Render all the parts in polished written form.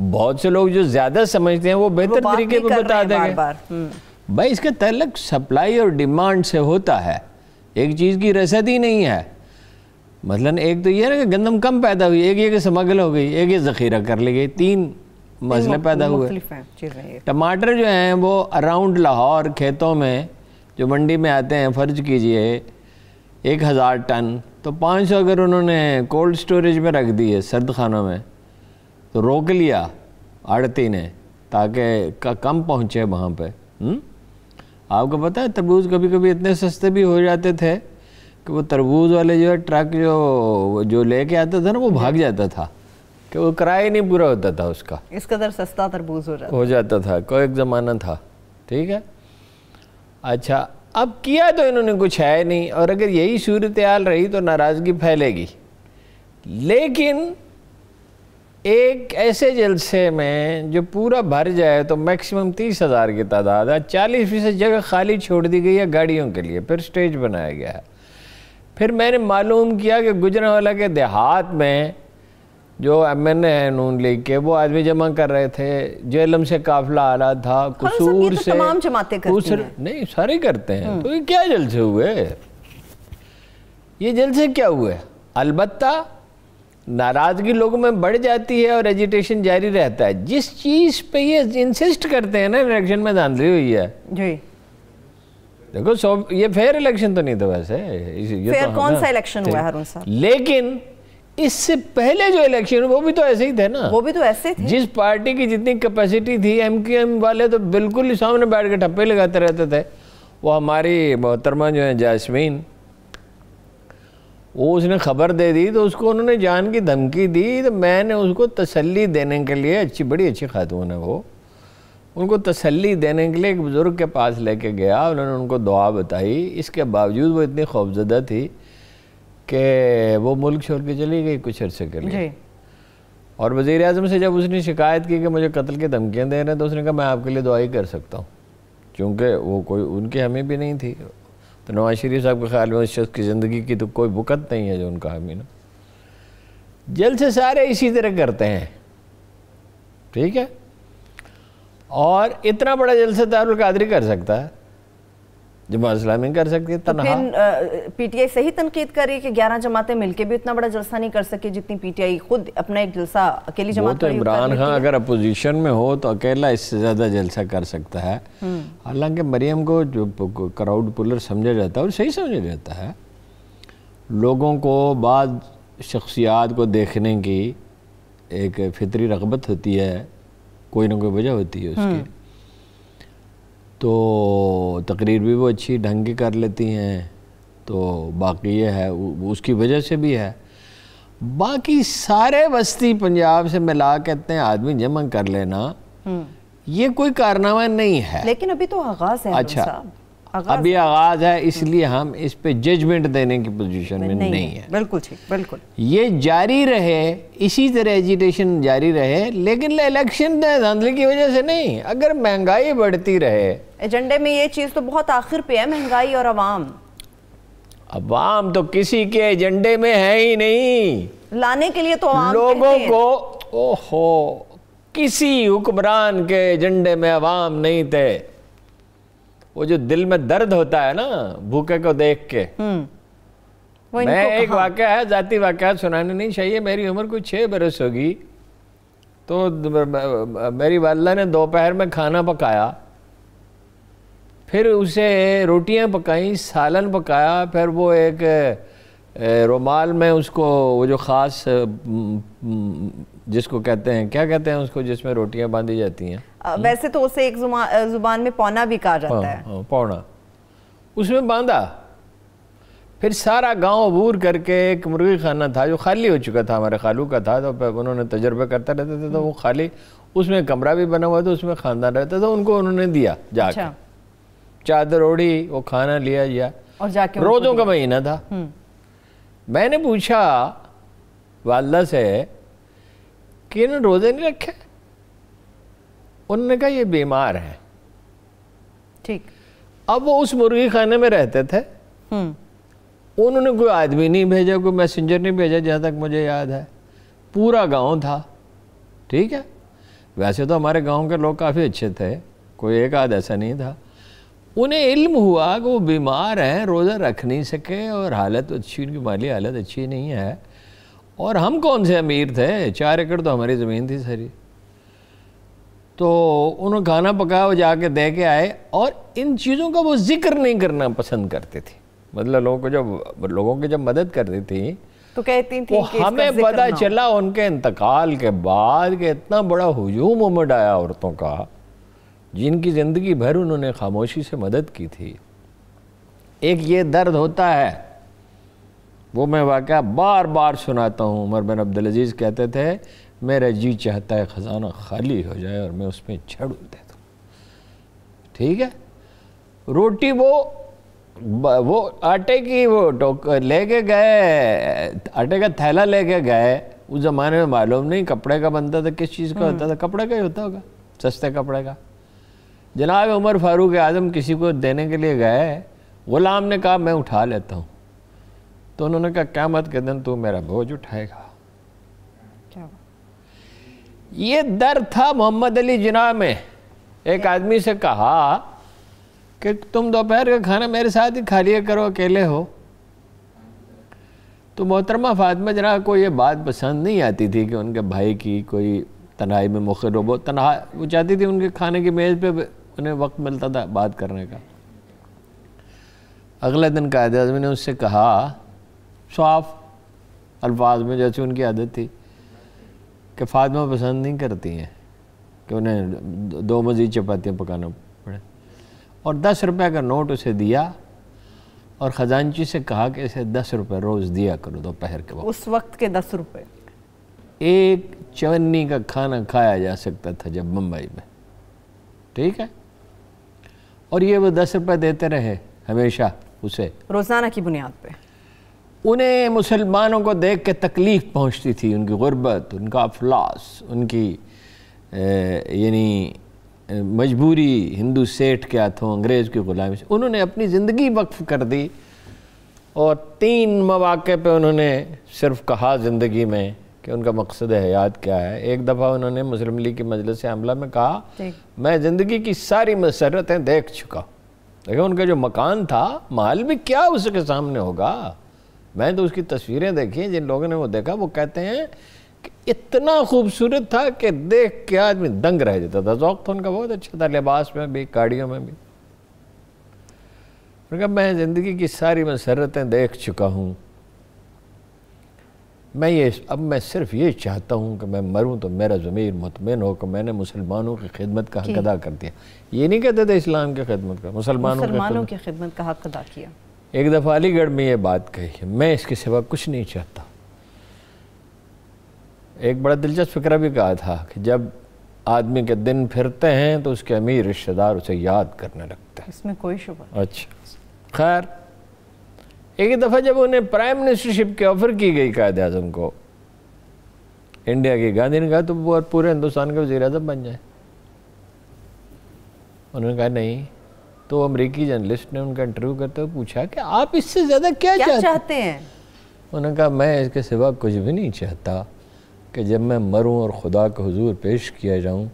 بہت سے لوگ جو زیادہ سمجھتے ہیں وہ بہتر طریقے پہ بتا دیں گے. بھائی اس کا تعلق سپلائی اور ڈیمانڈ سے ہوتا ہے, ایک چیز کی رسد ہی نہیں ہے. مثلا ایک تو یہ ہے کہ گندم کم پیدا ہوئی, ایک یہ کہ سمگل ہو گئی, ایک یہ ذخیرہ کر لی گئی, 3 مسئلے پیدا ہوئے. ٹماٹر جو ہیں وہ اراؤنڈ لاہور کھیتوں میں جو منڈی میں آتے ہیں, فرض کیجئے 1000 ٹن, تو 500 اگر انہوں نے کولڈ سٹوریج میں رکھ دیے سرد خانوں میں, تو روک لیا آڑتی نے تاکہ کم پہنچے وہاں پہ. آپ کو پتہ ہے تربوز کبھی کبھی اتنے سستے بھی ہو جاتے تھے کہ وہ تربوز والے جو ہے ٹرک جو لے کے آتا تھا نا, وہ بھاگ جاتا تھا کہ وہ کرایہ نہیں پورا ہوتا تھا اس کا, اس قدر سستا تربوز ہو جاتا تھا. کوئی ایک زمانہ تھا. ٹھیک ہے, اچھا اب کیا تو انہوں نے کچھ ہے نہیں, اور اگر یہی صورتحال رہی تو ناراضگی پھیلے گی. لیکن ایک ایسے جلسے میں جو پورا بھر جائے تو میکسیمم 30,000 کی تعداد ہے, 40% جگہ خالی چھوڑ دی گئی ہے گاڑیوں کے لیے, پھر سٹیج بنایا گیا ہے. پھر میں نے معلوم کیا کہ گجرانوالہ کے دیہات میں جو ایم این اے ہیں نون لیگ کے, وہ آدمی جمع کر رہے تھے, جہلم سے قافلہ آ رہا تھا, قصور سے, تمام جماعتیں کرتی ہیں, نہیں سارے کرتے ہیں. تو یہ کیا جلسے ہوئے, یہ جلسے کیا ہوئے؟ البتہ ناراضگی لوگوں میں بڑھ جاتی ہے اور ایجیٹیشن جاری رہتا ہے. جس چیز پہ یہ انسسٹ کرتے ہیں نا الیکشن میں دھاندلی ہوئی ہے. جی دیکھو یہ فیئر الیکشن تو نہیں تھا ویسے, فیئر کون سا الیکشن ہوا ہے ہارون صاحب؟ لیکن اس سے پہلے جو الیکشن وہ بھی تو ایسے ہی تھے نا, وہ بھی تو ایسے تھے. جس پارٹی کی جتنی کیپیسٹی تھی, ایم کیو ایم والے تو بالکل سامنے بیٹھ کے ٹھپے لگاتے رہتے تھے. وہ ہماری محترمہ جو ہیں جاسمین, وہ اس نے خبر دے دی تو اس کو انہوں نے جان کی دھمکی دی, تو میں نے اس کو تسلی دینے کے لیے, بڑی اچھی خاتون ہے وہ, ان کو تسلی دینے کے لیے ایک بزرگ کے پاس لے کے گیا. انہوں نے ان کو دعا بتائی. اس کے باوجود وہ اتنی خوفزدہ تھی کہ وہ ملک چھوڑ کے چلی گئی کچھ عرصے کے لیے. اور وزیر اعظم سے جب اس نے شکایت کی کہ مجھے قتل کی دھمکیاں دے رہے ہیں, تو اس نے کہا میں آپ کے لیے دعا ہی کر سکتا ہوں, چونکہ وہ کوئی ان کی حامی بھی نہیں تھی. تو نواز شریف صاحب کے خیال میں اس شخص کی زندگی کی تو کوئی وقت نہیں ہے جو ان کا حامی نا. جلسے سارے اسی طرح کرتے ہیں. ٹھیک ہے, اور اتنا بڑا جلسہ دارالقادری کر سکتا ہے, جماعت اسلامی کر سکتی ہے تنہا. پی ٹی آئی صحیح تنقید کر رہی ہے کہ 11 جماعتیں مل کے بھی اتنا بڑا جلسہ نہیں کر سکے جتنی پی ٹی آئی خود اپنا ایک جلسہ اکیلی جماعت. تو عمران خان اگر اپوزیشن میں ہو تو اکیلا اس سے زیادہ جلسہ کر سکتا ہے. حالانکہ مریم کو جو کراؤڈ پولر سمجھا جاتا ہے اور صحیح سمجھا جاتا ہے, لوگوں کو بعض شخصیات کو دیکھنے کی ایک فطری رغبت ہوتی ہے, کوئی نہ کوئی وجہ ہوتی ہے اس کی. تو تقریر بھی وہ اچھی ڈھنگ کی کر لیتی ہیں, تو باقی یہ ہے اس کی وجہ سے بھی ہے. باقی سارے وسطی پنجاب سے ملا کے اتنے آدمی جمع کر لینا یہ کوئی کارنامہ نہیں ہے. لیکن ابھی تو آغاز ہے. اچھا ابھی آغاز ہے, اس لیے ہم اس پہ ججمنٹ دینے کی پوزیشن میں نہیں ہے. بالکل ٹھیک, بالکل. یہ جاری رہے, اسی طرح ایجیٹیشن جاری رہے, لیکن الیکشن دھاندلی کی وجہ سے نہیں. اگر مہنگائی بڑھتی رہے, ایجنڈے میں یہ چیز تو بہت آخر پہ ہے, مہنگائی اور عوام تو کسی کے ایجنڈے میں ہے ہی نہیں. لانے کے لیے تو عوام لوگوں کو کسی حکمران کے ایجنڈے میں عوام نہیں تھے. وہ جو دل میں درد ہوتا ہے نا بھوکے کو دیکھ کے. میں ایک واقعہ ہے, ذاتی واقعات سنانے نہیں چاہیے, میری عمر کوئی 6 برس ہوگی, تو میری والدہ نے دوپہر میں کھانا پکایا, پھر اسے روٹیاں پکائیں, سالن پکایا, پھر وہ ایک رومال میں اس کو وہ جو خاص جس کو کہتے ہیں, کیا کہتے ہیں اس کو, جس میں روٹیاں باندھی جاتی ہیں, ویسے تو اسے ایک زبان میں پونا بھی کہا جاتا ہے, پونا, اس میں باندھا. پھر سارا گاؤں عبور کر کے ایک مرغی خانہ تھا جو خالی ہو چکا تھا, ہمارے خالو کا تھا, تو انہوں نے تجربے کرتے رہتے تھے, تو وہ خالی اس میں کمرہ بھی بنا ہوا تھا, اس میں خاندان رہتا تھا, ان کو انہوں نے دیا جا کے, چادر اوڑی, وہ کھانا لیا جا, اور جا کے روزوں کا مہینہ تھا. میں نے پوچھا والدہ سے کہ انہوں نے روزے نہیں رکھے؟ انہوں نے کہا یہ بیمار ہیں. ٹھیک. اب وہ اس مرغی خانے میں رہتے تھے, انہوں نے کوئی آدمی نہیں بھیجا, کوئی میسنجر نہیں بھیجا, جہاں تک مجھے یاد ہے, پورا گاؤں تھا. ٹھیک ہے, ویسے تو ہمارے گاؤں کے لوگ کافی اچھے تھے، کوئی ایک آدھ ایسا نہیں تھا. انہیں علم ہوا کہ وہ بیمار ہیں، روزہ رکھ نہیں سکے، اور حالت اچھی، ان کی مالی حالت اچھی نہیں ہے. اور ہم کون سے امیر تھے، 4 ایکڑ تو ہماری زمین تھی ساری. تو انہوں کھانا پکایا، وہ جا کے دے کے آئے، اور ان چیزوں کا وہ ذکر نہیں کرنا پسند کرتے تھے. مطلب لوگوں کی جب مدد کرتی تھی تو کہتی تھی وہ ہمیں پتہ چلا ان کے انتقال کے بعد کہ اتنا بڑا ہجوم امڑ آیا عورتوں کا، جن کی زندگی بھر انہوں نے خاموشی سے مدد کی تھی. ایک یہ درد ہوتا ہے، وہ میں واقعہ بار بار سناتا ہوں. عمر بن عبدالعزیز کہتے تھے میرا جی چاہتا ہے خزانہ خالی ہو جائے اور میں اس میں جھاڑو دے دوں. ٹھیک ہے، روٹی وہ آٹے کی وہ لے کے گئے، آٹے کا تھیلا لے کے گئے. اس زمانے میں معلوم نہیں کپڑے کا بنتا تھا، کس چیز کا ہوتا تھا، کپڑے کا ہی ہوتا ہوگا، سستے کپڑے کا. جناب عمر فاروق اعظم کسی کو دینے کے لیے گئے، غلام نے کہا میں اٹھا لیتا ہوں. تو انہوں نے کہا قیامت کے دن تو میرا بوجھ اٹھائے گا. یہ درد تھا محمد علی جناح میں. ایک آدمی سے کہا کہ تم دوپہر کا کھانا میرے ساتھ ہی کھا لیا کرو، اکیلے ہو. تو محترمہ فاطمہ جناح کو یہ بات پسند نہیں آتی تھی کہ ان کے بھائی کی کوئی تنہائی میں مخر ہو. وہ چاہتی تھی ان کے کھانے کی میز پہ انہیں وقت ملتا تھا بات کرنے کا. اگلے دن قائد اعظم نے اس سے کہا صاف الفاظ میں، جیسے ان کی عادت تھی، کہ فاطمہ پسند نہیں کرتی ہیں کہ انہیں 2 مزید چپاتیاں پکانا پڑے. اور 10 روپے کا نوٹ اسے دیا اور خزانچی سے کہا کہ اسے 10 روپے روز دیا کرو دوپہر کے وقت. اس وقت کے 10 روپے ایک چونی کا کھانا کھایا جا سکتا تھا جب ممبئی میں. ٹھیک ہے، اور یہ وہ 10 روپے دیتے رہے ہمیشہ اسے روزانہ کی بنیاد پہ. انہیں مسلمانوں کو دیکھ کے تکلیف پہنچتی تھی، ان کی غربت، ان کا افلاس، ان کی یعنی مجبوری ہندو سیٹھ کے ہاتھوں، انگریز کی غلامی سے. انہوں نے اپنی زندگی وقف کر دی، اور 3 مواقع پہ انہوں نے صرف کہا زندگی میں کہ ان کا مقصد حیات کیا ہے. ایک دفعہ انہوں نے مسلم لیگ کی مجلس عاملہ میں کہا میں زندگی کی ساری مسرتیں دیکھ چکا. دیکھیں ان کا جو مکان تھا، محل بھی کیا اس کے سامنے ہوگا. میں تو اس کی تصویریں دیکھی، جن لوگوں نے وہ دیکھا وہ کہتے ہیں کہ اتنا خوبصورت تھا کہ دیکھ کے آدمی دنگ رہ جاتا تھا. ذوق تو ان کا بہت اچھا تھا، لباس میں بھی، گاڑیوں میں بھی. میں زندگی کی ساری مسرتیں دیکھ چکا ہوں، اب میں صرف یہ چاہتا ہوں کہ میں مروں تو میرا ضمیر مطمئن ہو کہ میں نے مسلمانوں کی خدمت کا حق ادا کر دیا. یہ نہیں کہتے تھے اسلام کی خدمت کا، مسلمانوں کی خدمت کا حق ادا کیا. ایک دفعہ علی گڑھ میں یہ بات کہی، میں اس کے سوا کچھ نہیں چاہتا. ایک بڑا دلچسپ فکرہ بھی کہا تھا کہ جب آدمی کے دن پھرتے ہیں تو اس کے امیر رشتہ دار اسے یاد کرنے لگتے ہیں. اس میں کوئی شبہ. اچھا خیر، ایک دفعہ جب انہیں پرائم منسٹرشپ کی آفر کی گئی قائد اعظم کو انڈیا کی، گاندھی نے کہا تو وہ پورے ہندوستان کے وزیر اعظم بن جائے. انہوں نے کہا نہیں. تو امریکی جرنلسٹ نے ان کا انٹرویو کرتے ہوئے پوچھا کہ آپ اس سے زیادہ کیا چاہتے ہیں؟ انہوں نے کہا میں اس کے سوا کچھ بھی نہیں چاہتا کہ جب میں مروں اور خدا کے حضور پیش کیا جاؤں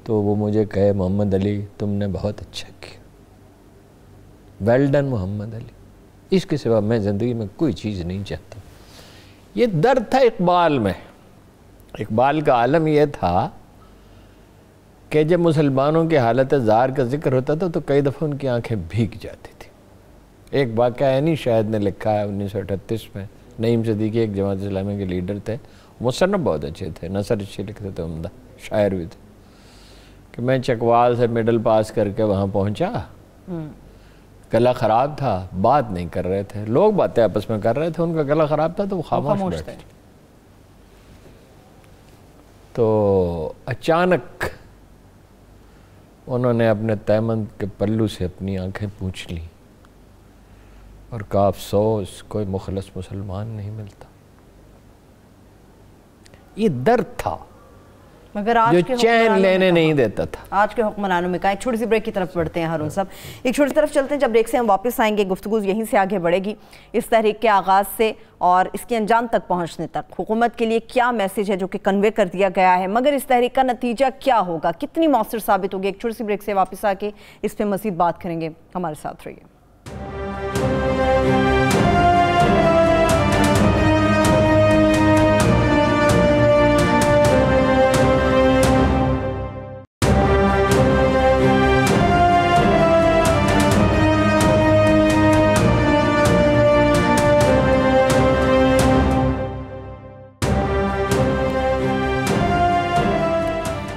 تو وہ مجھے کہے محمد علی تم نے بہت اچھا کیا، ویل ڈن محمد علی. اس کے سوا میں زندگی میں کوئی چیز نہیں چاہتا. یہ درد تھا اقبال میں. اقبال کا عالم یہ تھا کہ جب مسلمانوں کی حالت زار کا ذکر ہوتا تھا تو کئی دفعہ ان کی آنکھیں بھیگ جاتی تھی. ایک واقعہ عینی شاہد نے لکھا ہے 1938 میں. نعیم صدیقی ایک جماعت اسلامی کے لیڈر تھے، مصنف بہت اچھے تھے، نثر اچھے لکھتے تھے، عمدہ شاعر بھی تھے. کہ میں چکوال سے مڈل پاس کر کے وہاں پہنچا، گلا خراب تھا، بات نہیں کر رہے تھے، لوگ باتیں آپس میں کر رہے تھے، ان کا گلا خراب تھا تو وہ خاموش بیٹھے. تو اچانک انہوں نے اپنے تیمن کے پلو سے اپنی آنکھیں پوچھ لیں اور کہا افسوس کوئی مخلص مسلمان نہیں ملتا. یہ درد تھا. مگر آج جو چین لینے نہیں دیتا تھا. آج کے حکمرانوں میں کہا. ایک چھوٹی سی بریک کی طرف بڑھتے ہیں ہارون صاحب, ایک چھوٹی طرف چلتے ہیں. جب بریک سے ہم واپس آئیں گے گفتگو یہیں سے آگے بڑھے گی, اس تحریک کے آغاز سے اور اس کے انجام تک پہنچنے تک حکومت کے لیے کیا میسیج ہے جو کہ کنوے کر دیا گیا ہے, مگر اس تحریک کا نتیجہ کیا ہوگا, کتنی مؤثر ثابت ہوگی. ایک چھوٹی سی بریک سے واپس آ کے اس پہ مزید بات کریں گے. ہمارے ساتھ رہیے.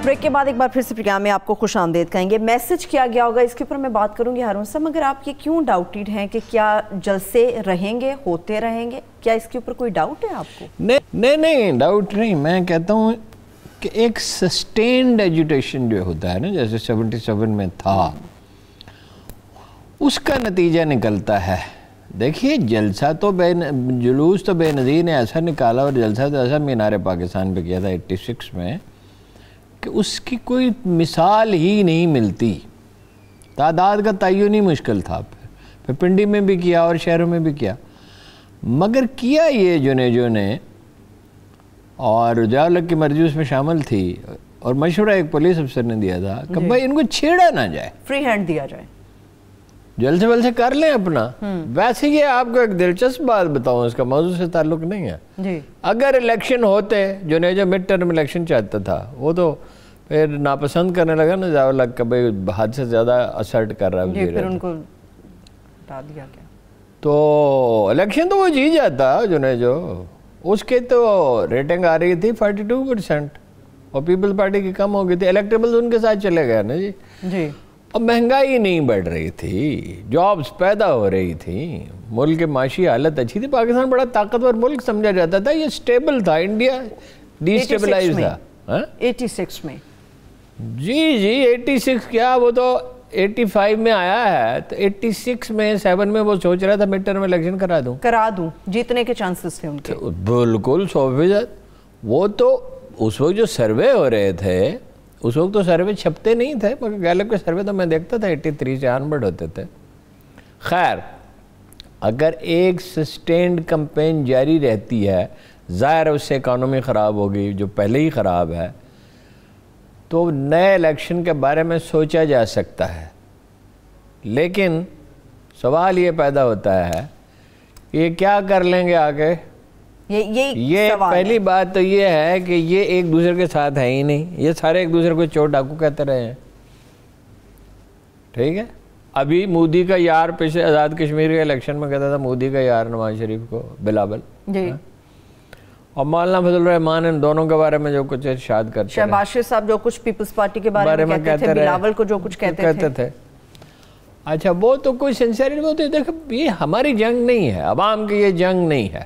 بریک کے بعد ایک بار پھر سے پروگرام میں آپ کو خوش آمدید کہیں گے. میسج کیا گیا ہوگا اس کے اوپر میں بات کروں گی ہارون صاحب, مگر آپ یہ کیوں ڈاؤٹیڈ ہیں کہ کیا جلسے رہیں گے, ہوتے رہیں گے, کیا اس کے اوپر کوئی ڈاؤٹ ہے آپ کو؟ نہیں ڈاؤٹ نہیں. میں کہتا ہوں کہ ایک سسٹینڈ ایجوٹیشن جو ہوتا ہے نا, جیسے 77 میں تھا, اس کا نتیجہ نکلتا ہے. دیکھیے جلسہ تو جلوس تو بے نظیر نے ایسا نکالا, اور جلسہ تو ایسا مینار پاکستان پہ کیا تھا 86 میں, کہ اس کی کوئی مثال ہی نہیں ملتی. تعداد کا تعین ہی مشکل تھا. پھر پنڈی میں بھی کیا اور شہروں میں بھی کیا, مگر کیا یہ جنیجو نے, اور ضیاء الحق کی مرضی اس میں شامل تھی, اور مشورہ ایک پولیس افسر نے دیا تھا کہ بھائی ان کو چھیڑا نہ جائے, فری ہینڈ دیا جائے, جلسے ولسے کر لیں اپنا. ویسے یہ آپ کو ایک دلچسپ بات بتاؤں, اس کا موضوع سے تعلق نہیں ہے. اگر الیکشن ہوتے, جنیجو مڈ ٹرم الیکشن چاہتا تھا, وہ تو پھر ناپسند کرنے لگا نا ضیاء الحق کا, بھائی حد سے زیادہ اسرٹ کر رہا ہے, پھر ان کو ہٹا دیا گیا. تو الیکشن تو وہ جی جاتا جنیجو. اس کے تو ریٹنگ آ رہی تھی 42%, اور پیپل پارٹی کی کم ہو گئی تھی. الیکٹیبل ان کے ساتھ چلے گئے نا جی. اور مہنگائی نہیں بڑھ رہی تھی, جابز پیدا ہو رہی تھی, ملک کی معاشی حالت اچھی تھی. پاکستان بڑا طاقتور ملک سمجھا جاتا تھا, یہ سٹیبل تھا. انڈیا ڈی سٹیبلائز تھا 86 میں. جی 86 کیا, وہ تو 85 میں آیا ہے. تو 86 میں 7 میں وہ سوچ رہا تھا مڈ ٹرم الیکشن کرا دوں, جیتنے کے چانسز تھے ان کے. بالکل 100%. وہ تو اس وقت جو سروے ہو رہے تھے, اس وقت تو سروے چھپتے نہیں تھے, مگر گیلپ کے سروے تو میں دیکھتا تھا 83 سے آنورڈ ہوتے تھے. خیر, اگر ایک سسٹینڈ کمپین جاری رہتی ہے, ظاہر اس سے اکانومی خراب ہوگی جو پہلے ہی خراب ہے, تو نئے الیکشن کے بارے میں سوچا جا سکتا ہے. لیکن سوال یہ پیدا ہوتا ہے یہ کیا کر لیں گے آگے. یہ پہلی بات تو یہ ہے کہ یہ ایک دوسرے کے ساتھ ہے ہی نہیں, یہ سارے ایک دوسرے کو چور ڈاکو کہتے رہے ہیں. ٹھیک ہے, ابھی مودی کا یار پچھلے آزاد کشمیر کے الیکشن میں کہتا تھا مودی کا یار نواز شریف کو بلاول, اور مولانا فضل الرحمان ان دونوں کے بارے میں جو کچھ ارشاد کرتے ہیں. شہباز شریف صاحب جو کچھ پیپلز پارٹی کے بارے میں کہتے تھے, بلاول کو جو کچھ کہتے تھے. اچھا, وہ تو کوئی سنسیریٹی ہوتی ہے. دیکھو یہ ہماری جنگ نہیں ہے, عوام کی یہ جنگ نہیں ہے.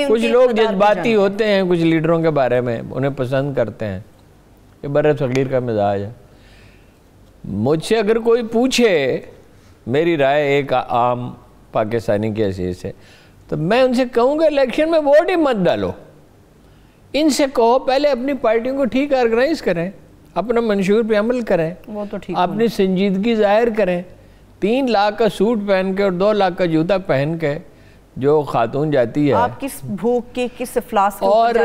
کچھ لوگ جذباتی ہوتے ہیں کچھ لیڈروں کے بارے میں, انہیں پسند کرتے ہیں, یہ بر صغیر کا مزاج ہے. مجھ سے اگر کوئی پوچھے میری رائے ایک عام پاکستانی کی حیثیت سے, تو میں ان سے کہوں گا الیکشن میں ووٹ ہی مت ڈالو. ان سے کہو پہلے اپنی پارٹیوں کو ٹھیک آرگنائز کریں, اپنا منشور پہ عمل کریں, اپنی سنجیدگی ظاہر کریں. 3 لاکھ کا سوٹ پہن کے اور 2 لاکھ کا جوتا پہن کے جو خاتون جاتی ہے, آپ کس بھوک کی, کس افلاس کی, اور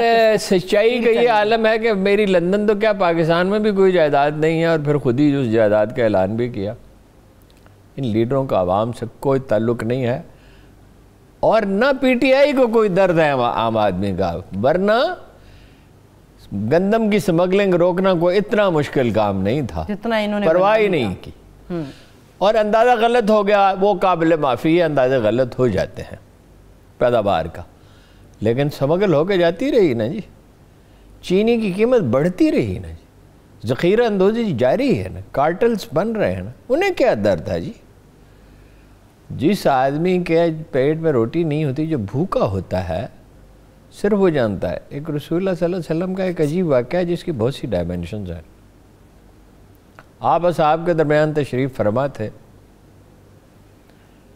سچائی کا یہ عالم ہے کہ میری لندن تو کیا پاکستان میں بھی کوئی جائیداد نہیں ہے, اور پھر خود ہی اس جائیداد کا اعلان بھی کیا. ان لیڈروں کا عوام سے کوئی تعلق نہیں ہے, اور نہ پی ٹی آئی کو کوئی درد ہے عام آدمی کا. ورنہ گندم کی سمگلنگ روکنا کوئی اتنا مشکل کام نہیں تھا, جتنا انہوں نے پرواہ ہی نہیں کی. اور اندازہ غلط ہو گیا, وہ قابل معافی ہے, اندازے غلط ہو جاتے ہیں پیداوار کا, لیکن سمگل ہو کے جاتی رہی نا جی. چینی کی قیمت بڑھتی رہی نا جی, ذخیرہ اندوزی جاری ہے نا, کارٹلز بن رہے ہیں نا. انہیں کیا درد ہے جی. جس آدمی کے پیٹ میں روٹی نہیں ہوتی, جو بھوکا ہوتا ہے, صرف وہ جانتا ہے. ایک رسول اللہ صلی اللہ علیہ وسلم کا ایک عجیب واقعہ ہے جس کی بہت سی ڈائمینشنز ہیں. آپ اصحاب کے درمیان تشریف فرما تھے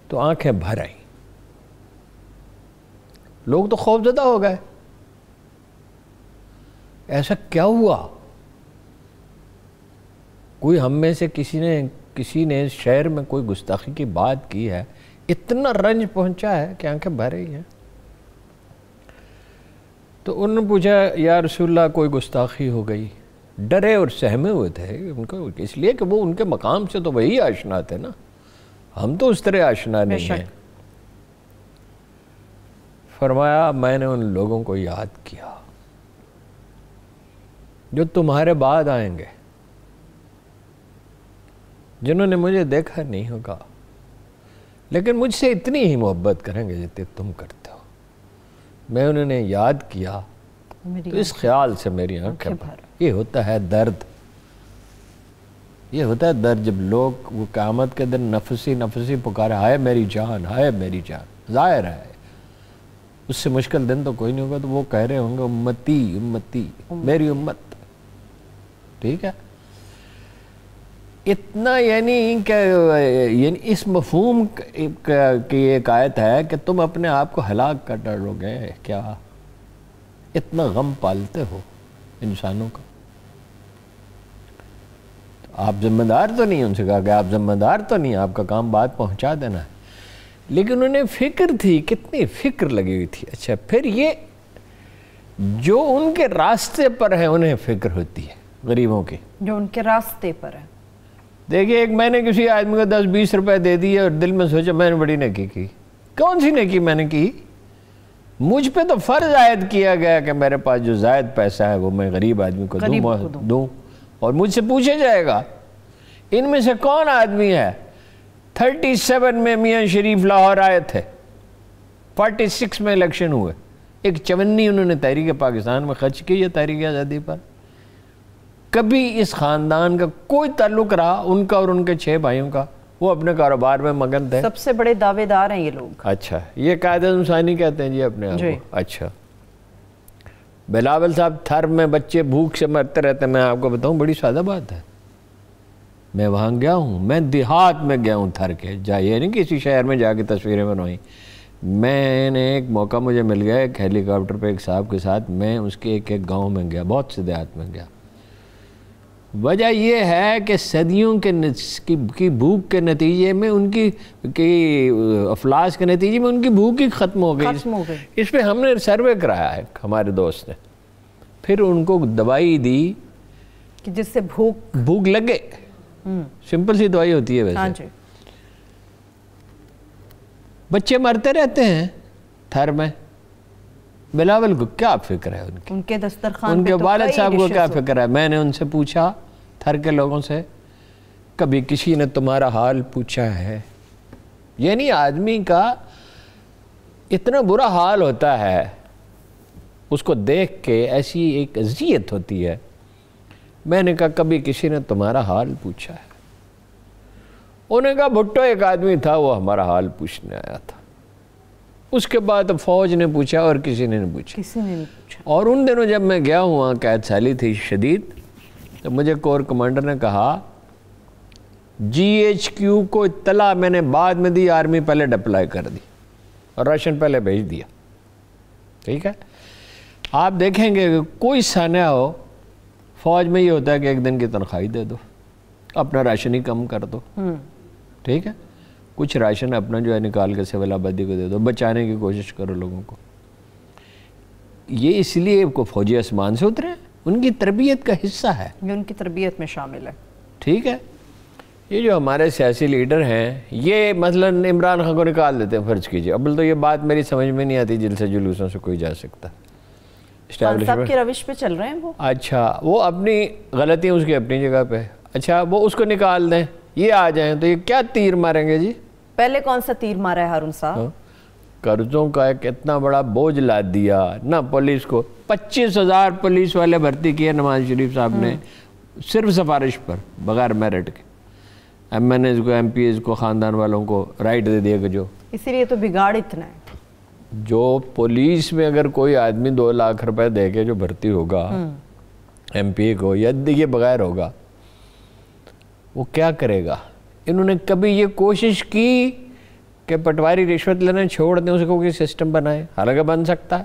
تو آنکھیں بھر آئیں, لوگ تو خوف زدہ ہو گئے. ایسا کیا ہوا کوئی ہم میں سے کسی نے شہر میں کوئی گستاخی کی بات کی ہے، اتنا رنج پہنچا ہے کہ آنکھیں بھر رہی ہیں۔ تو انہوں نے پوچھا یا رسول اللہ کوئی گستاخی ہو گئی، ڈرے اور سہمے ہوئے تھے ان کو، اس لیے کہ وہ ان کے مقام سے تو وہی آشنا تھے نا، ہم تو اس طرح آشنا نہیں ہیں۔ فرمایا میں نے ان لوگوں کو یاد کیا جو تمہارے بعد آئیں گے، جنہوں نے مجھے دیکھا نہیں ہوگا لیکن مجھ سے اتنی ہی محبت کریں گے جتنی تم کرتے ہو۔ میں انہوں نے یاد کیا تو اس خیال سے میری آنکھیں بھر۔ یہ ہوتا ہے درد، یہ ہوتا ہے درد جب لوگ وہ قیامت کے دن نفسی پکارے، ہائے میری جان، ہائے میری جان۔ ظاہر ہے اس سے مشکل دن تو کوئی نہیں ہوگا، تو وہ کہہ رہے ہوں گے امتی امتی، میری امت۔ ٹھیک ہے، اتنا یعنی کہ اس مفہوم کی ایک آیت ہے کہ تم اپنے آپ کو ہلاک کر ڈالو گے کیا، اتنا غم پالتے ہو انسانوں کا۔ آپ ذمہ دار تو نہیں، ان سے کہا کہ آپ ذمہ دار تو نہیں، آپ کا کام بات پہنچا دینا ہے، لیکن انہیں فکر تھی، کتنی فکر لگی ہوئی تھی۔ اچھا پھر یہ جو ان کے راستے پر ہے انہیں فکر ہوتی ہے، غریبوں کی جو ان کے راستے پر ہے۔ دیکھیے ایک میں نے کسی آدمی کو 10-20 روپے دے دیے اور دل میں سوچا میں نے بڑی نیکی کی، کون سی نیکی میں نے کی؟ مجھ پہ تو فرض عائد کیا گیا کہ میرے پاس جو زائد پیسہ ہے وہ میں غریب آدمی کو دوں، اور مجھ سے پوچھا جائے گا ان میں سے کون آدمی ہے 37 میں میاں شریف لاہور آئے تھے، 46 میں الیکشن ہوئے، ایک 54 انہوں نے تحریک پاکستان میں خرچ کی ہے تحریک آزادی پر۔ کبھی اس خاندان کا کوئی تعلق رہا ان کا اور ان کے 6 بھائیوں کا؟ وہ اپنے کاروبار میں مگن تھے، سب سے بڑے دعوے دار ہیں یہ لوگ۔ اچھا یہ قائد اعظم ثانی کہتے ہیں جی اپنے آپ کو۔ اچھا بلاول صاحب تھر میں بچے بھوک سے مرتے رہتے ہیں، میں آپ کو بتاؤں بڑی سادہ بات ہے، میں وہاں گیا ہوں، میں دیہات میں گیا ہوں تھر کے، یہ نہیں کسی شہر میں جا کے تصویریں بنوائیں۔ میں نے ایک موقع مجھے مل گیا ایک ہیلی کاپٹر پہ ایک صاحب کے ساتھ، میں اس کے ایک گاؤں میں گیا، بہت سے دیہات میں گیا۔ وجہ یہ ہے کہ صدیوں کی بھوک کے نتیجے میں ان کی افلاس کے نتیجے میں ان کی بھوک ہی ختم ہو گئی۔ اس پہ ہم نے سروے کرایا ہے ہمارے دوست نے، پھر ان کو دوائی دی کہ جس سے بھوک لگے، سمپل سی دوائی ہوتی ہے ویسے۔ بچے مرتے رہتے ہیں تھر میں، بلاول کو کیا فکر ہے ان کے دسترخوان، ان کے والد صاحب کو کیا فکر ہے؟ میں نے ان سے پوچھا تھر کے لوگوں سے، کبھی کسی نے تمہارا حال پوچھا ہے؟ یعنی آدمی کا اتنا برا حال ہوتا ہے، اس کو دیکھ کے ایسی ایک اذیت ہوتی ہے۔ میں نے کہا کبھی کسی نے تمہارا حال پوچھا ہے؟ انہوں نے کہا بھٹو ایک آدمی تھا وہ ہمارا حال پوچھنے آیا تھا، اس کے بعد فوج نے پوچھا اور کسی نے نہیں پوچھا۔ اور ان دنوں جب میں گیا ہوں وہاں قید سالی تھی شدید، تو مجھے کور کمانڈر نے کہا GHQ کو اطلاع میں نے بعد میں دی، آرمی پہلے ڈپلائی کر دی اور راشن پہلے بھیج دیا۔ ٹھیک ہے، آپ دیکھیں گے کہ کوئی سانحہ ہو فوج میں یہ ہوتا ہے کہ ایک دن کی تنخواہی دے دو، اپنا راشن ہی کم کر دو۔ ٹھیک ہے، کچھ راشن اپنا جو ہے نکال کے سول آبادی کو دے دو، بچانے کی کوشش کرو لوگوں کو۔ یہ اس لیے کو فوجی آسمان سے اترے، ان کی تربیت کا حصہ ہے، یہ ان کی تربیت میں شامل ہے۔ ٹھیک ہے، یہ جو ہمارے سیاسی لیڈر ہیں یہ مثلا عمران خان کو نکال دیتے ہیں، فرض کیجئے، اب تو یہ بات میری سمجھ میں نہیں آتی جلسے جلوسوں سے کوئی جا سکتا، خان صاحب کی روش پہ چل رہے ہیں وہ۔ اچھا وہ اپنی غلطیاں اس کی اپنی جگہ پہ، اچھا وہ اس کو نکال دیں، یہ آ جائیں تو یہ کیا تیر ماریں گے جی؟ پہلے کون سا تیر مارا ہے ہارون صاحب؟ قرضوں کا ایک اتنا بڑا بوجھ لاد دیا نہ پولیس کو، 25,000 پولیس والے بھرتی کیے نواز شریف صاحب نے صرف سفارش پر، بغیر میرٹ کے۔ MNAs کو MPs کو خاندان والوں کو رائٹ دے دیا کہ جو، اسی لیے تو بگاڑ اتنا ہے۔ جو پولیس میں اگر کوئی آدمی 2 لاکھ روپے دے کے جو بھرتی ہوگا MP کو یا یہ بغیر ہوگا، وہ کیا کرے گا؟ انہوں نے کبھی یہ کوشش کی کہ پٹواری رشوت لینا چھوڑ دیں، اس کو کوئی سسٹم بنائے؟ حالانکہ بن سکتا ہے۔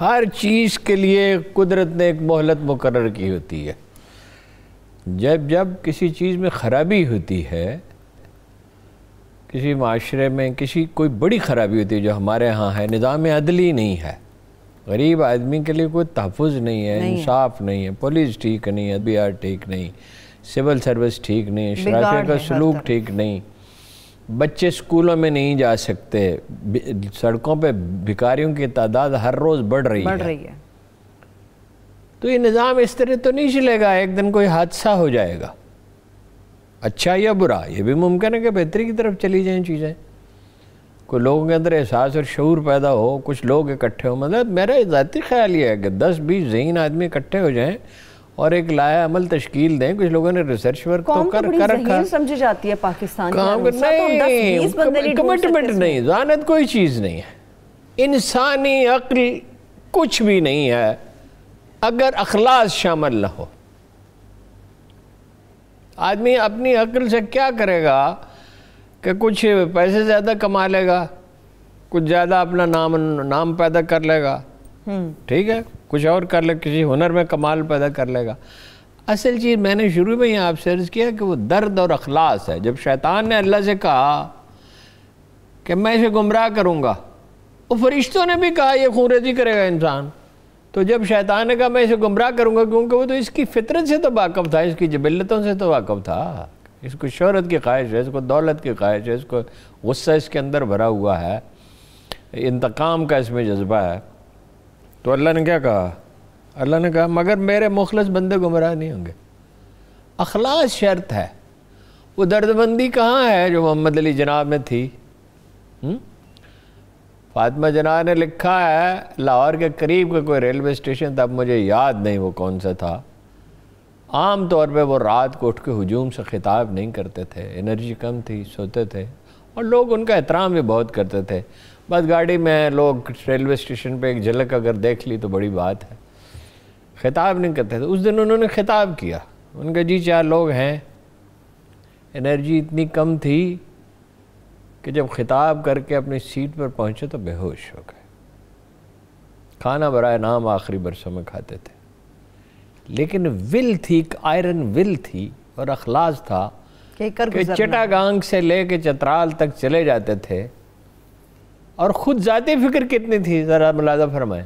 ہر چیز کے لیے قدرت نے ایک مہلت مقرر کی ہوتی ہے. جب کسی چیز میں خرابی ہوتی ہے، کسی معاشرے میں کوئی بڑی خرابی ہوتی ہے جو ہمارے ہاں ہے، نظام عدلی نہیں ہے، غریب آدمی کے لیے کوئی تحفظ نہیں ہے، انصاف نہیں ہے، پولیس ٹھیک نہیں ہے، بہار ٹھیک نہیں، سول سروس ٹھیک نہیں، شرافیہ کا سلوک ٹھیک نہیں، بچے سکولوں میں نہیں جا سکتے، سڑکوں پہ بھکاریوں کی تعداد ہر روز بڑھ رہی ہے. تو یہ نظام اس طرح تو نہیں چلے گا، ایک دن کوئی حادثہ ہو جائے گا، اچھا یا برا. یہ بھی ممکن ہے کہ بہتری کی طرف چلی جائیں چیزیں، کوئی لوگوں کے اندر احساس اور شعور پیدا ہو، کچھ لوگ اکٹھے ہوں. مطلب میرا ذاتی خیال یہ ہے کہ 10-20 ذہین آدمی اکٹھے ہو جائیں اور ایک لائحہ عمل تشکیل دیں. کچھ لوگوں نے ریسرچ ورک تو کر رکھا. سمجھی جاتی ہے پاکستان نہیں، کمٹمنٹ نہیں، ذہانت کوئی چیز نہیں ہے. انسانی عقل کچھ بھی نہیں ہے اگر اخلاص شامل نہ ہو. آدمی اپنی عقل سے کیا کرے گا کہ کچھ پیسے زیادہ کما لے گا، کچھ زیادہ اپنا نام پیدا کر لے گا، ٹھیک ہے، کچھ اور کر لے، کسی ہنر میں کمال پیدا کر لے گا. اصل چیز میں نے شروع میں یہاں آپ سے عرض کیا کہ وہ درد اور اخلاص ہے. جب شیطان نے اللہ سے کہا کہ میں اسے گمراہ کروں گا، وہ فرشتوں نے بھی کہا یہ خونریزی کرے گا انسان. تو جب شیطان نے کہا میں اسے گمراہ کروں گا، کیونکہ وہ تو اس کی فطرت سے تو واقف تھا، اس کی جبلتوں سے تو واقف تھا. اس کو شہرت کی خواہش ہے، اس کو دولت کی خواہش ہے، اس کو غصہ اس کے اندر بھرا ہوا ہے، انتقام کا اس میں جذبہ ہے. تو اللہ نے کیا کہا؟ اللہ نے کہا مگر میرے مخلص بندے گمراہ نہیں ہوں گے. اخلاص شرط ہے. وہ درد مندی کہاں ہے جو محمد علی جناح میں تھی؟ فاطمہ جناح نے لکھا ہے لاہور کے قریب کا کوئی ریلوے اسٹیشن تھا، اب مجھے یاد نہیں وہ کون سا تھا. عام طور پہ وہ رات کو اٹھ کے ہجوم سے خطاب نہیں کرتے تھے، انرجی کم تھی، سوتے تھے، اور لوگ ان کا احترام بھی بہت کرتے تھے. بس گاڑی میں لوگ ریلوے اسٹیشن پہ ایک جھلک اگر دیکھ لی تو بڑی بات ہے، خطاب نہیں کرتے تھے. اس دن انہوں نے خطاب کیا. ان کے جی 4 لوگ ہیں، انرجی اتنی کم تھی کہ جب خطاب کر کے اپنی سیٹ پر پہنچے تو بے ہوش ہو گئے. کھانا برائے نام آخری برسوں میں کھاتے تھے، لیکن ول تھی، ایک آئرن ول تھی اور اخلاص تھا کہ چٹاگانگ سے لے کے چترال تک چلے جاتے تھے. اور خود ذاتی فکر کتنی تھی ذرا ملاحظہ فرمائیں.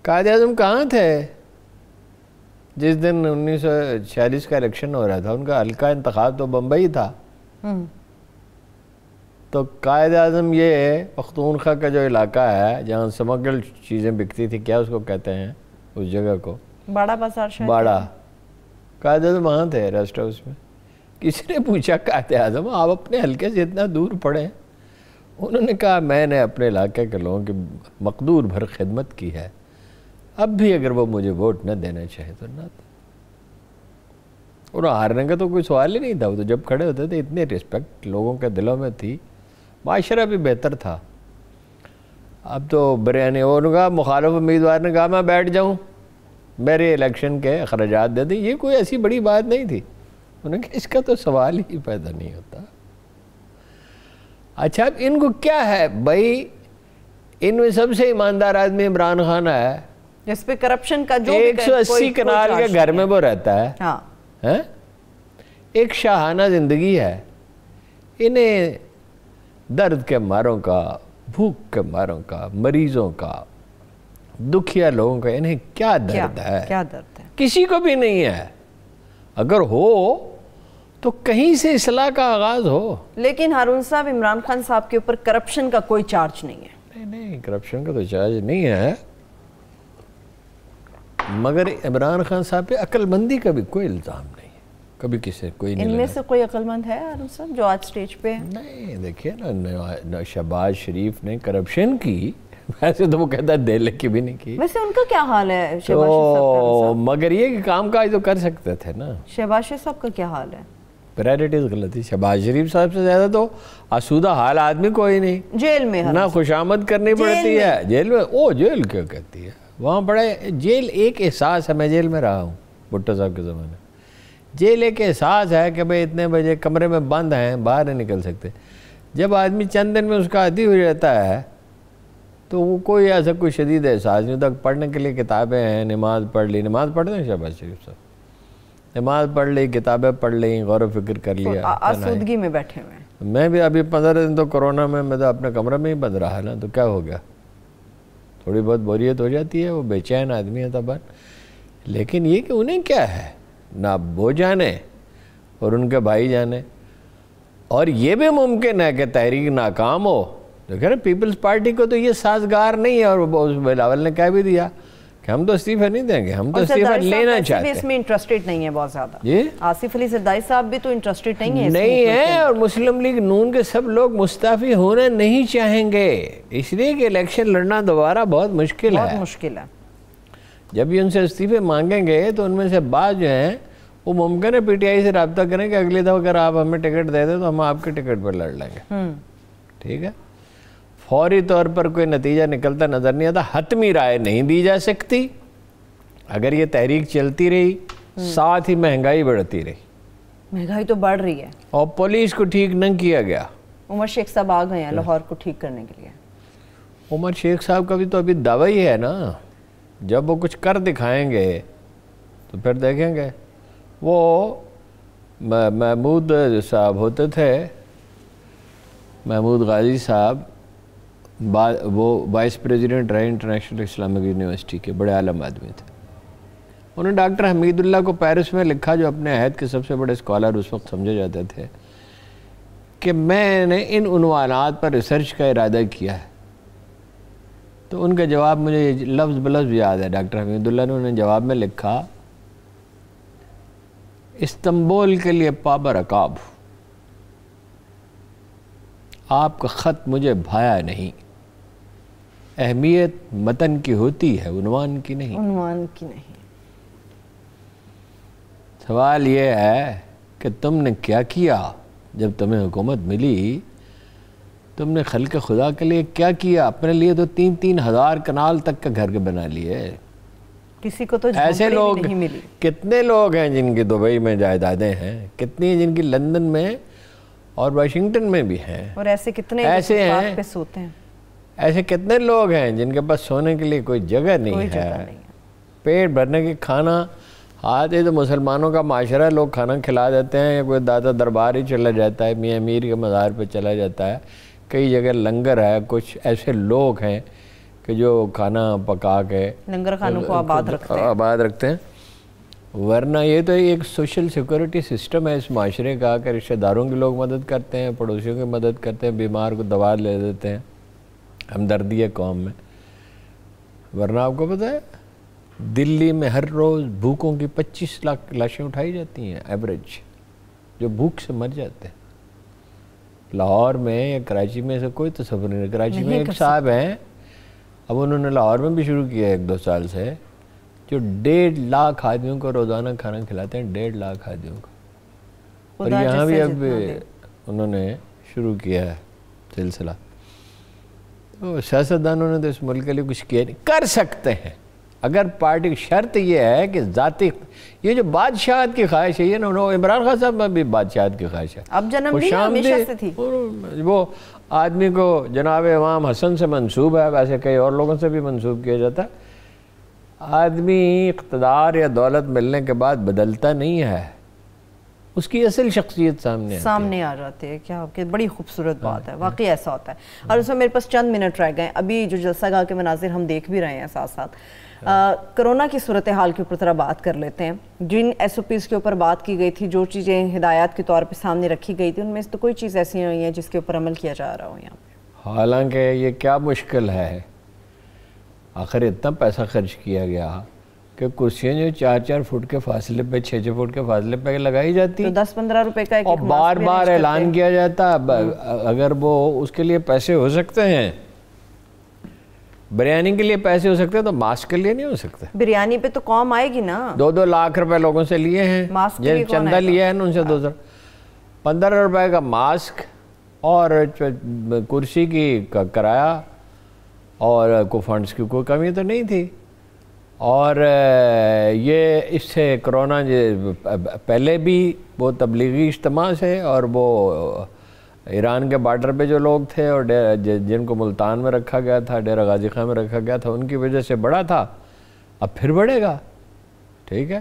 قائد اعظم کہاں تھے جس دن 1946 کا الیکشن ہو رہا تھا؟ ان کا حلقہ انتخاب تو بمبئی تھا. تو قائد اعظم یہ پختونخوا کا جو علاقہ ہے جہاں سمگل چیزیں بکتی تھی، کیا اس کو کہتے ہیں اس جگہ کو؟ باڑا بازار. باڑا. قائد اعظم وہاں تھے ریسٹ ہاؤس میں. کسی نے پوچھا قائد اعظم آپ اپنے حلقے سے اتنا دور پڑے؟ انہوں نے کہا میں نے اپنے علاقے کے لوگوں کی مقدور بھر خدمت کی ہے، اب بھی اگر وہ مجھے ووٹ نہ دینا چاہے تو نہ دے. اور ہارنے کا تو کوئی سوال ہی نہیں تھا. وہ تو جب کھڑے ہوتے تھے اتنی رسپیکٹ لوگوں کے دلوں میں تھی، معاشرہ بھی بہتر تھا. اب تو بریانی اور کہا مخالف امیدوار نے کہا میں بیٹھ جاؤں، میرے الیکشن کے اخراجات دے دیں. یہ کوئی ایسی بڑی بات نہیں تھی. انہوں نے کہا اس کا تو سوال ہی پیدا نہیں ہوتا. اچھا اب ان کو کیا ہے بھائی؟ ان میں سب سے ایماندار آدمی عمران خان ہے، جس پہ کرپشن کا جو 180 کنال کے گھر میں وہ رہتا ہے، ایک شاہانہ زندگی ہے. انہیں درد کے ماروں کا، بھوک کے ماروں کا، مریضوں کا، دکھیا لوگوں کا انہیں کیا درد ہے؟ کسی کو بھی نہیں ہے. اگر ہو تو کہیں سے اصلاح کا آغاز ہو. لیکن ہارون صاحب عمران خان صاحب کے اوپر کرپشن کا کوئی چارج نہیں ہے. نہیں کرپشن کا تو چارج نہیں ہے، مگر عمران خان صاحب پہ عقل مندی کا بھی کوئی الزام نہیں ہے. کبھی کسی کوئی نہیں. ان میں سے کوئی عقل مند ہے ہارون صاحب جو آج سٹیج پہ ہے؟ نہیں دیکھیے نا، شہباز شریف نے کرپشن کی، ویسے تو وہ کہتا ہے دہلے کی بھی نہیں کی. ویسے ان کا کیا حال ہے شہباز تو مگر یہ کہ کام کاج تو کر سکتے تھے نا. شہباز صاحب کا کیا حال ہے؟ پرائرٹیز غلط تھی. شہباز شریف صاحب سے زیادہ تو آسودہ حال آدمی کوئی نہیں. جیل میں نہ خوشامد کرنی پڑتی ہے جیل میں. او جیل کیا کہتی ہے وہاں بڑے. جیل ایک احساس ہے، میں جیل میں رہا ہوں بھٹو صاحب کے زمانے. جیل ایک احساس ہے کہ بھئی اتنے بجے کمرے میں بند ہیں، باہر نہیں نکل سکتے. جب آدمی چند دن میں اس کا عادی ہو جاتا ہے تو وہ کوئی ایسا کوئی شدید احساس نہیں ہوتا. پڑھنے کے لیے کتابیں ہیں, نماز پڑھ لی, نماز پڑھ دیں شہباز شریف صاحب, نماز پڑھ لی, کتابیں پڑھ لیں, غور و فکر کر لیا, آسودگی میں بیٹھے ہوئے ہیں. میں بھی ابھی 15 دن تو کورونا میں تو اپنے کمرے میں ہی بند رہا نا, تو کیا ہو گیا, تھوڑی بہت بوریت ہو جاتی ہے, وہ بے چین آدمی ہے طبعاً. لیکن یہ کہ انہیں کیا ہے, نہ وہ جانے اور ان کے بھائی جانے. اور یہ بھی ممکن ہے کہ تحریک ناکام ہو. دیکھیں نا, پیپلز پارٹی کو تو یہ سازگار نہیں ہے, اور بلاول نے کہہ بھی دیا کہ ہم تو استعفیٰ نہیں دیں گے, ہم تو استعفیٰ لینا چاہتے ہیں. اس میں انٹرسٹڈ نہیں ہے بہت زیادہ. جی, آصف علی زرداری صاحب بھی تو انٹرسٹڈ نہیں ہے. نہیں ہے, اور مسلم لیگ نون کے سب لوگ مستعفی ہونا نہیں چاہیں گے, اس لیے کہ الیکشن لڑنا دوبارہ بہت مشکل ہے. بہت مشکل ہے. جب یہ ان سے استعفے مانگیں گے تو ان میں سے بعض جو ہیں وہ ممکن ہے پی ٹی آئی سے رابطہ کریں کہ اگلی دفعہ اگر آپ ہمیں ٹکٹ دے دیں تو ہم آپ کے ٹکٹ پر لڑ لیں گے. ٹھیک ہے, فوری طور پر کوئی نتیجہ نکلتا نظر نہیں آتا. حتمی رائے نہیں دی جا سکتی. اگر یہ تحریک چلتی رہی, ساتھ ہی مہنگائی بڑھتی رہی. مہنگائی تو بڑھ رہی ہے, اور پولیس کو ٹھیک نہ کیا گیا. عمر شیخ صاحب آ گئے ہیں لاہور کو ٹھیک کرنے کے لیے. عمر شیخ صاحب کا بھی تو ابھی دعویٰ ہی ہے نا, جب وہ کچھ کر دکھائیں گے تو پھر دیکھیں گے. وہ محمود صاحب ہوتے تھے, محمود غازی صاحب, وہ وائس پریزیڈنٹ رہے انٹرنیشنل اسلامک یونیورسٹی کے, بڑے عالم آدمی تھے. انہوں نے ڈاکٹر حمید اللہ کو پیرس میں لکھا, جو اپنے عہد کے سب سے بڑے اسکالر اس وقت سمجھے جاتے تھے, کہ میں نے ان عنوانات پر ریسرچ کا ارادہ کیا ہے. تو ان کا جواب مجھے لفظ بلفظ یاد ہے. ڈاکٹر حمید اللہ نے انہیں جواب میں لکھا, استنبول کے لیے پابر عقاب, آپ کا خط مجھے بھایا نہیں. اہمیت متن کی ہوتی ہے, عنوان کی نہیں. عنوان کی نہیں. سوال یہ ہے کہ تم نے کیا کیا جب تمہیں حکومت ملی. تم نے خلق خدا کے لیے کیا کیا؟ اپنے لیے تو 3-3 ہزار کنال تک کے گھر کے بنا لیے. کسی کو تو ایسے لوگ نہیں ملی. کتنے لوگ ہیں جن کی دبئی میں جائیدادیں ہیں, کتنی جن کی لندن میں اور واشنگٹن میں بھی ہیں, اور ایسے کتنے ایسے ہیں پہ سوتے ہیں. ایسے کتنے لوگ ہیں جن کے پاس سونے کے لیے کوئی جگہ نہیں ہے, پیٹ بھرنے کی کھانا. آج یہ تو مسلمانوں کا معاشرہ ہے, لوگ کھانا کھلا دیتے ہیں, یا کوئی دادا دربار ہی چلا جاتا ہے, میاں امیر کے مزار پہ چلا جاتا ہے. کئی جگہ لنگر ہے, کچھ ایسے لوگ ہیں کہ جو کھانا پکا کے لنگر خانوں کو آباد رکھتے ہیں. ورنہ یہ تو ایک سوشل سیکورٹی سسٹم ہے اس معاشرے کا, کہ رشتہ داروں کی لوگ مدد کرتے ہیں, پڑوسیوں کی مدد کرتے ہیں, بیمار کو دوا لے دیتے ہیں, ہمدردی ہے قوم میں. ورنہ آپ کو پتہ ہے دلی میں ہر روز بھوکوں کی 25 لاکھ لاشیں اٹھائی جاتی ہیں ایوریج, جو بھوک سے مر جاتے ہیں. لاہور میں یا کراچی میں سے کوئی تصور نہیں. کراچی میں ایک صاحب ہیں, اب انہوں نے لاہور میں بھی شروع کیا ہے 1-2 سال سے, جو 1.5 لاکھ آدمیوں کو روزانہ کھانا کھلاتے ہیں. 1.5 لاکھ آدمیوں کو. اور یہاں بھی اب انہوں نے شروع کیا ہے سلسلہ. تو سیاستدانوں نے تو اس ملک کے لیے کچھ کیا نہیں. کر سکتے ہیں اگر پارٹی کی شرط یہ ہے کہ ذاتی, یہ جو بادشاہت کی خواہش ہے, یہ نا عمران خان صاحب میں بھی بادشاہت کی خواہش ہے. اب جنم لی ہمیشہ سے تھی. وہ آدمی کو جناب امام حسن سے منسوب ہے, ویسے کئی اور لوگوں سے بھی منسوب کیا جاتا ہے. آدمی اقتدار یا دولت ملنے کے بعد بدلتا نہیں ہے, اس کی اصل شخصیت سامنے آ جاتی ہے. کیا کہ بڑی خوبصورت بات ہے, واقعی ایسا ہوتا ہے. اور اس میں میرے پاس چند منٹ رہ گئے, ابھی جو جلسہ گاہ کے مناظر ہم دیکھ بھی رہے ہیں ساتھ ساتھ. کرونا کی صورتحال کے اوپر ذرا بات کر لیتے ہیں. جن ایس او پیز کے اوپر بات کی گئی تھی, جو چیزیں ہدایات کے طور پہ سامنے رکھی گئی تھی, ان میں سے تو کوئی چیز ایسی نہیں ہے جس کے اوپر عمل کیا جا رہا ہو یہاں پہ. حالانکہ یہ کیا مشکل ہے, آخر اتنا پیسہ خرچ کیا گیا کہ کرسیاں جو 4-4 فٹ کے فاصلے پہ 6-6 فٹ کے فاصلے پہ لگائی جاتی, تو 10-15 روپے کا اور بار بار اعلان کیا جاتا. اگر وہ اس کے لیے پیسے ہو سکتے ہیں, بریانی کے لیے پیسے ہو سکتے ہیں, تو ماسک کے لیے نہیں ہو سکتے. بریانی پہ تو قوم آئے گی نا. 2-2 لاکھ روپے لوگوں سے لیے ہیں, جن چندہ لیا ہے نا ان سے 15 روپے کا ماسک اور کرسی کی کرایہ, اور کوئی فنڈز کی کوئی کمی تو نہیں تھی. اور یہ اس سے کرونا پہلے بھی وہ تبلیغی اجتماع سے اور وہ ایران کے بارڈر پہ جو لوگ تھے اور جن کو ملتان میں رکھا گیا تھا، ڈیرہ غازی خان میں رکھا گیا تھا، ان کی وجہ سے بڑھا تھا، اب پھر بڑھے گا. ٹھیک ہے،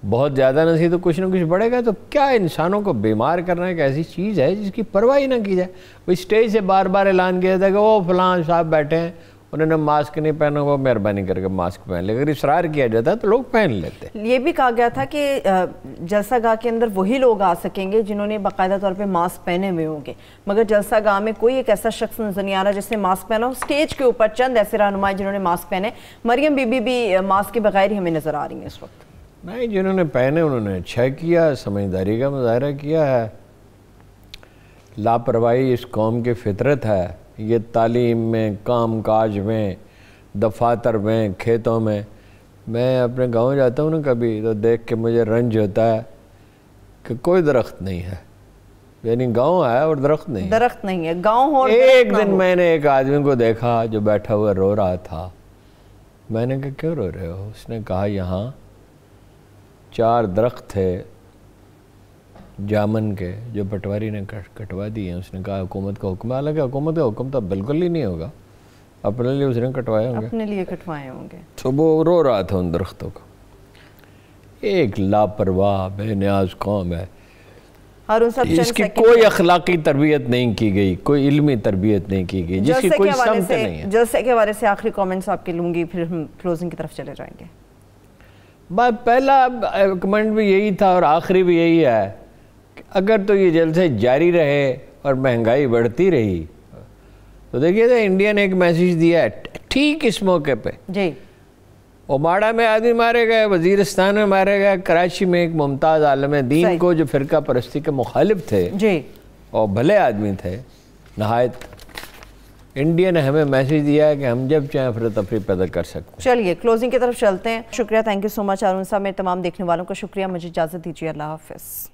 بہت زیادہ نہ سی تو کچھ نہ کچھ بڑھے گا. تو کیا انسانوں کو بیمار کرنا ایک ایسی چیز ہے جس کی پرواہ ہی نہ کی جائے. وہ اسٹیج سے بار بار اعلان کیا تھا کہ وہ فلاں صاحب بیٹھے ہیں، انہوں نے ماسک نہیں پہنا، وہ مہربانی کر کے ماسک پہن لے. اگر اصرار کیا جاتا تو لوگ پہن لیتے. یہ بھی کہا گیا تھا کہ جلسہ گاہ کے اندر وہی لوگ آ سکیں گے جنہوں نے باقاعدہ طور پہ ماسک پہنے ہوئے ہوں گے، مگر جلسہ گاہ میں کوئی ایک ایسا شخص نظر نہیں آ رہا جس نے ماسک پہنا ہو. اسٹیج کے اوپر چند ایسے رہنما جنہوں نے ماسک پہنے. مریم بی بی بھی ماسک کے بغیر ہی ہمیں نظر آ رہی ہیں اس وقت. نہیں، جنہوں نے پہنے انہوں نے اچھا کیا، سمجھداری کا مظاہرہ کیا ہے. لاپرواہی اس قوم کی فطرت ہے. یہ تعلیم میں، کام کاج میں، دفاتر میں، کھیتوں میں اپنے گاؤں جاتا ہوں نا کبھی تو دیکھ کے مجھے رنج ہوتا ہے کہ کوئی درخت نہیں ہے. یعنی گاؤں ہے اور درخت نہیں ہے گاؤں ہو. ایک دن میں نے ایک آدمی کو دیکھا جو بیٹھا ہوا رو رہا تھا. میں نے کہا کیوں رو رہے ہو؟ اس نے کہا یہاں 4 درخت تھے جامن کے جو پٹواری نے کٹوا دیے ہیں. اس نے کہا حکومت کا حکم ہے، حالانکہ حکومت کا حکم تو بالکل ہی نہیں ہوگا، اپنے لیے اس نے کٹوائے ہوں گے. تو وہ رو رہا تھا ان درختوں کو. ایک لاپرواہ بے نیاز قوم ہے. اس کی کوئی اخلاقی تربیت نہیں کی گئی، کوئی علمی تربیت نہیں کی گئی، جس کی کوئی سمت نہیں ہے. جلسے کے حوالے سے آخری کامنٹس آپ کے لوں گی، پھر ہم کلوزنگ کی طرف چلے جائیں گے. پہلا کمنٹ بھی یہی تھا اور آخری بھی یہی ہے کہ اگر تو یہ جلسے جاری رہے اور مہنگائی بڑھتی رہی تو دیکھیے تھا انڈیا نے ایک میسیج دیا ہے ٹھیک اس موقع پہ. جی، اوماڑا میں آدمی مارے گئے، وزیرستان میں مارے گئے، کراچی میں ایک ممتاز عالم دین کو جو فرقہ پرستی کے مخالف تھے جی اور بھلے آدمی تھے نہایت، انڈیا نے ہمیں میسیج دیا ہے کہ ہم جب چاہیں افراتفری پیدا کر سکتے ہیں. چلیے کلوزنگ کی طرف چلتے ہیں. شکریہ، تھینک یو سو مچ ہارون صاحب. میرے تمام دیکھنے والوں کو شکریہ. مجھے اجازت دیجیے. اللہ حافظ.